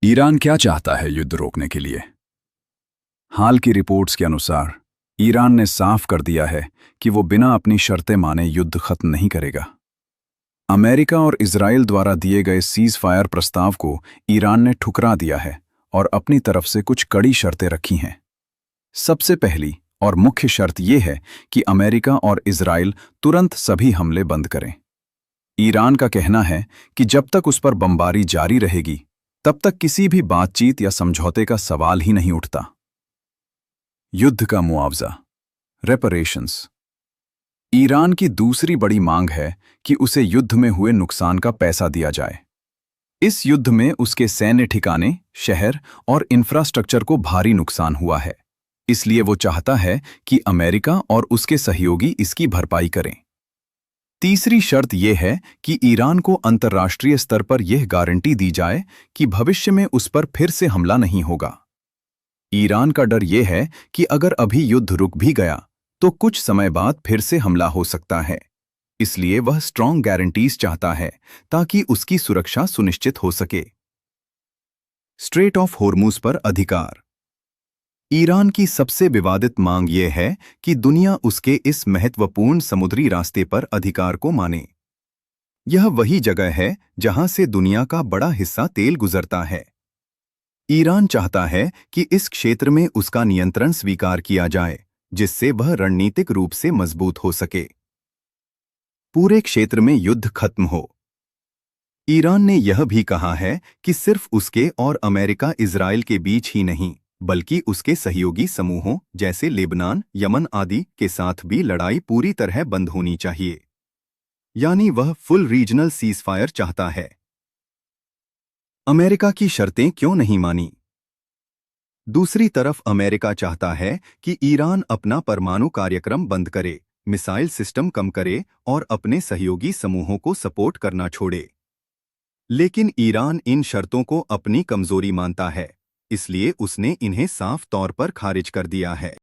Iran क्या चाहता है युद्ध रोकने के लिए? हाल की रिपोर्ट्स के अनुसार ईरान ने साफ कर दिया है कि वो बिना अपनी शर्तें माने युद्ध खत्म नहीं करेगा। अमेरिका और इजराइल द्वारा दिए गए सीज फायर प्रस्ताव को ईरान ने ठुकरा दिया है और अपनी तरफ से कुछ कड़ी शर्तें रखी हैं। सबसे पहली और मुख्य शर्त यह है कि अमेरिका और इजराइल तुरंत सभी हमले बंद करें। ईरान का कहना है कि जब तक उस पर बमबारी जारी रहेगी तब तक किसी भी बातचीत या समझौते का सवाल ही नहीं उठता। युद्ध का मुआवजा, रेपरेशंस। ईरान की दूसरी बड़ी मांग है कि उसे युद्ध में हुए नुकसान का पैसा दिया जाए। इस युद्ध में उसके सैन्य ठिकाने, शहर और इंफ्रास्ट्रक्चर को भारी नुकसान हुआ है, इसलिए वो चाहता है कि अमेरिका और उसके सहयोगी इसकी भरपाई करें। तीसरी शर्त यह है कि ईरान को अंतर्राष्ट्रीय स्तर पर यह गारंटी दी जाए कि भविष्य में उस पर फिर से हमला नहीं होगा। ईरान का डर यह है कि अगर अभी युद्ध रुक भी गया तो कुछ समय बाद फिर से हमला हो सकता है, इसलिए वह स्ट्रॉन्ग गारंटीज चाहता है ताकि उसकी सुरक्षा सुनिश्चित हो सके। स्ट्रेट ऑफ होर्मुज पर अधिकार। ईरान की सबसे विवादित मांग यह है कि दुनिया उसके इस महत्वपूर्ण समुद्री रास्ते पर अधिकार को माने। यह वही जगह है जहां से दुनिया का बड़ा हिस्सा तेल गुजरता है। ईरान चाहता है कि इस क्षेत्र में उसका नियंत्रण स्वीकार किया जाए, जिससे वह रणनीतिक रूप से मजबूत हो सके। पूरे क्षेत्र में युद्ध खत्म हो। ईरान ने यह भी कहा है कि सिर्फ उसके और अमेरिका इजराइल के बीच ही नहीं, बल्कि उसके सहयोगी समूहों जैसे लेबनान, यमन आदि के साथ भी लड़ाई पूरी तरह बंद होनी चाहिए। यानी वह फुल रीजनल सीजफायर चाहता है। अमेरिका की शर्तें क्यों नहीं मानी? दूसरी तरफ अमेरिका चाहता है कि ईरान अपना परमाणु कार्यक्रम बंद करे, मिसाइल सिस्टम कम करे और अपने सहयोगी समूहों को सपोर्ट करना छोड़े। लेकिन ईरान इन शर्तों को अपनी कमजोरी मानता है, इसलिए उसने इन्हें साफ तौर पर खारिज कर दिया है।